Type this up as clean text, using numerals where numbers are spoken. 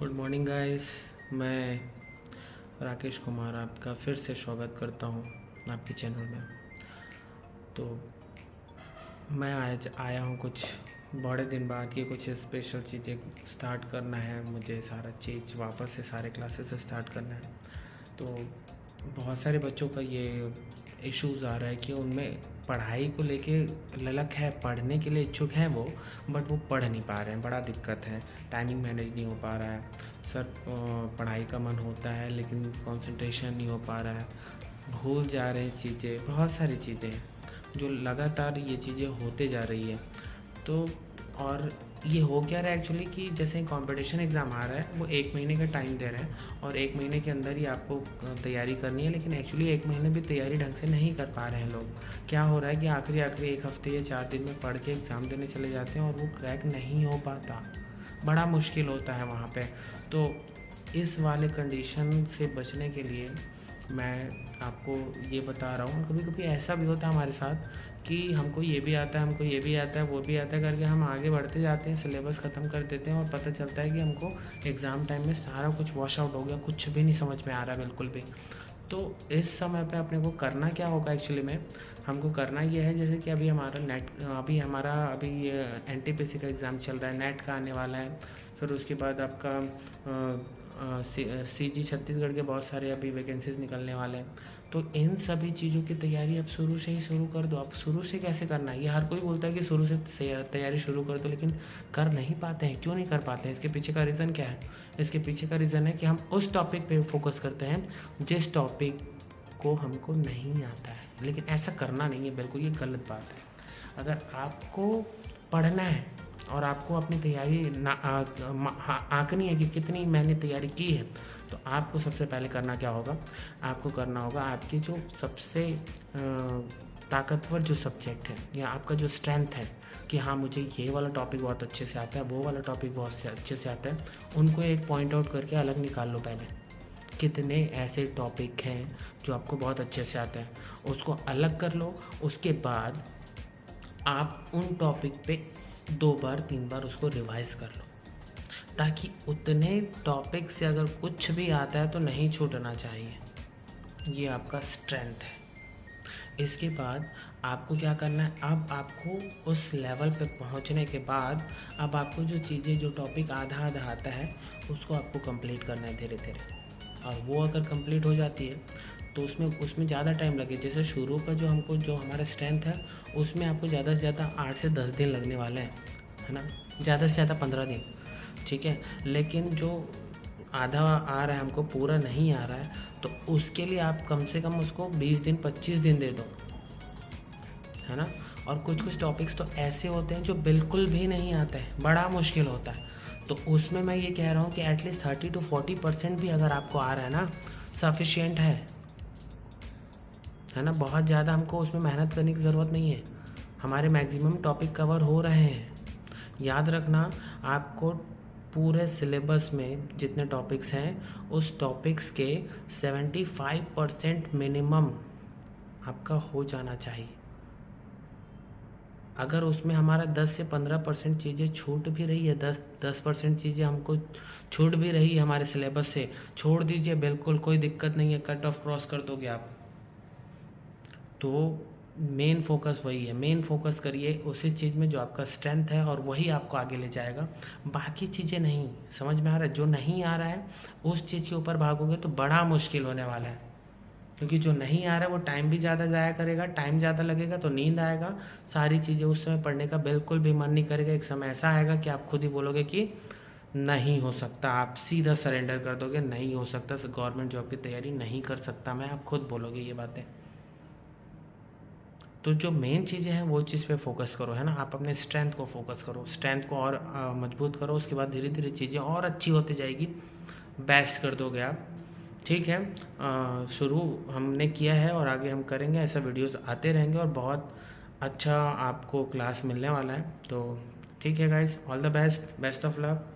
Good morning guys. मैं राकेश कुमार आपका फिर से स्वागत करता हूँ आपके चैनल में। तो मैं आज आया हूँ कुछ बड़े दिन बाद कि कुछ स्पेशल चीज़ें स्टार्ट करना है मुझे, सारा चीज़ वापस से सारे क्लासेस स्टार्ट करना है। तो बहुत सारे बच्चों का ये इश्यूज़ आ रहा है कि उनमें पढ़ाई को लेके ललक है, पढ़ने के लिए इच्छुक हैं वो, बट वो पढ़ नहीं पा रहे हैं। बड़ा दिक्कत है, टाइमिंग मैनेज नहीं हो पा रहा है। सर पढ़ाई का मन होता है लेकिन कंसंट्रेशन नहीं हो पा रहा है, भूल जा रहे हैं चीज़ें, बहुत सारी चीज़ें हैं जो लगातार ये चीज़ें होते जा रही है। तो और ये हो क्या रहा है एक्चुअली कि जैसे कंपटीशन एग्ज़ाम आ रहा है, वो 1 महीने का टाइम दे रहे हैं और 1 महीने के अंदर ही आपको तैयारी करनी है, लेकिन एक्चुअली 1 महीने भी तैयारी ढंग से नहीं कर पा रहे हैं लोग। क्या हो रहा है कि आखिरी 1 हफ्ते या 4 दिन में पढ़ के एग्ज़ाम देने चले जाते हैं और वो क्रैक नहीं हो पाता, बड़ा मुश्किल होता है वहाँ पे। तो इस वाले कंडीशन से बचने के लिए मैं आपको ये बता रहा हूँ। कभी कभी ऐसा भी होता है हमारे साथ कि हमको ये भी आता है, हमको ये भी आता है, वो भी आता है करके हम आगे बढ़ते जाते हैं, सिलेबस ख़त्म कर देते हैं और पता चलता है कि हमको एग्ज़ाम टाइम में सारा कुछ वॉश आउट हो गया, कुछ भी नहीं समझ में आ रहा बिल्कुल भी। तो इस समय पे अपने को करना क्या होगा एक्चुअली में, हमको करना ये है जैसे कि अभी एनटीपीसी का एग्ज़ाम चल रहा है, नेट का आने वाला है। फिर उसके बाद आपका सीजी छत्तीसगढ़ के बहुत सारे अभी वैकेंसीज निकलने वाले हैं। तो इन सभी चीज़ों की तैयारी अब शुरू से ही शुरू कर दो। अब शुरू से कैसे करना है, ये हर कोई बोलता है कि शुरू से तैयारी शुरू कर दो, लेकिन कर नहीं पाते हैं। क्यों नहीं कर पाते हैं? इसके पीछे का रीज़न क्या है? इसके पीछे का रीज़न है कि हम उस टॉपिक पे फोकस करते हैं जिस टॉपिक को हमको नहीं आता है। लेकिन ऐसा करना नहीं है, बिल्कुल ये गलत बात है। अगर आपको पढ़ना है और आपको अपनी तैयारी आंकनी है कि कितनी मैंने तैयारी की है, तो आपको सबसे पहले करना क्या होगा, आपको करना होगा आपकी जो सबसे ताकतवर जो सब्जेक्ट है या आपका जो स्ट्रेंथ है कि हाँ मुझे ये वाला टॉपिक बहुत अच्छे से आता है, वो वाला टॉपिक बहुत अच्छे से आता है, उनको एक पॉइंट आउट करके अलग निकाल लो। पहले कितने ऐसे टॉपिक हैं जो आपको बहुत अच्छे से आते हैं, उसको अलग कर लो। उसके बाद आप उन टॉपिक पे 2 बार 3 बार उसको रिवाइज़ कर लो, ताकि उतने टॉपिक से अगर कुछ भी आता है तो नहीं छूटना चाहिए। ये आपका स्ट्रेंथ है। इसके बाद आपको क्या करना है, अब आपको उस लेवल पे पहुंचने के बाद अब आपको जो चीज़ें, जो टॉपिक आधा आधा आता है, उसको आपको कंप्लीट करना है धीरे धीरे। और वो अगर कंप्लीट हो जाती है तो उसमें ज़्यादा टाइम लगे। जैसे शुरू का जो हमारा स्ट्रेंथ है, उसमें आपको ज़्यादा से ज़्यादा 8 से 10 दिन लगने वाले हैं, है ना, ज़्यादा से ज़्यादा 15 दिन, ठीक है। लेकिन जो आधा आ रहा है, हमको पूरा नहीं आ रहा है, तो उसके लिए आप कम से कम उसको 20 दिन 25 दिन दे दो, है ना। और कुछ टॉपिक्स तो ऐसे होते हैं जो बिल्कुल भी नहीं आते हैं, बड़ा मुश्किल होता है। तो उसमें मैं ये कह रहा हूँ कि एटलीस्ट 30 to 40% भी अगर आपको आ रहा है ना, सफिशिएंट है ना। बहुत ज़्यादा हमको उसमें मेहनत करने की ज़रूरत नहीं है, हमारे मैक्सिमम टॉपिक कवर हो रहे हैं। याद रखना, आपको पूरे सिलेबस में जितने टॉपिक्स हैं, उस टॉपिक्स के 75% मिनिमम आपका हो जाना चाहिए। अगर उसमें हमारा 10 से 15% चीज़ें छूट भी रही है, 10% चीज़ें हमको छूट भी रही है हमारे सिलेबस से, छोड़ दीजिए, बिल्कुल कोई दिक्कत नहीं है, कट ऑफ क्रॉस कर दोगे आप। तो मेन फोकस वही है, मेन फोकस करिए उसी चीज़ में जो आपका स्ट्रेंथ है, और वही आपको आगे ले जाएगा। बाकी चीज़ें नहीं, समझ में आ रहा है, जो नहीं आ रहा है उस चीज़ के ऊपर भागोगे तो बड़ा मुश्किल होने वाला है। क्योंकि जो नहीं आ रहा है वो टाइम भी ज़्यादा ज़ाया करेगा, टाइम ज़्यादा लगेगा तो नींद आएगा, सारी चीज़ें उस समय पढ़ने का बिल्कुल भी मन नहीं करेगा। एक समय ऐसा आएगा कि आप खुद ही बोलोगे कि नहीं हो सकता, आप सीधा सरेंडर कर दोगे, नहीं हो सकता, गवर्नमेंट जॉब की तैयारी नहीं कर सकता मैं, आप खुद बोलोगे ये बातें। तो जो मेन चीज़ें हैं वो चीज़ पे फोकस करो, है ना। आप अपने स्ट्रेंथ को फोकस करो, स्ट्रेंथ को और मजबूत करो, उसके बाद धीरे धीरे चीज़ें और अच्छी होती जाएगी, बेस्ट कर दोगे आप, ठीक है। शुरू हमने किया है और आगे हम करेंगे, ऐसा वीडियोस आते रहेंगे और बहुत अच्छा आपको क्लास मिलने वाला है। तो ठीक है guys, all the best, best of luck.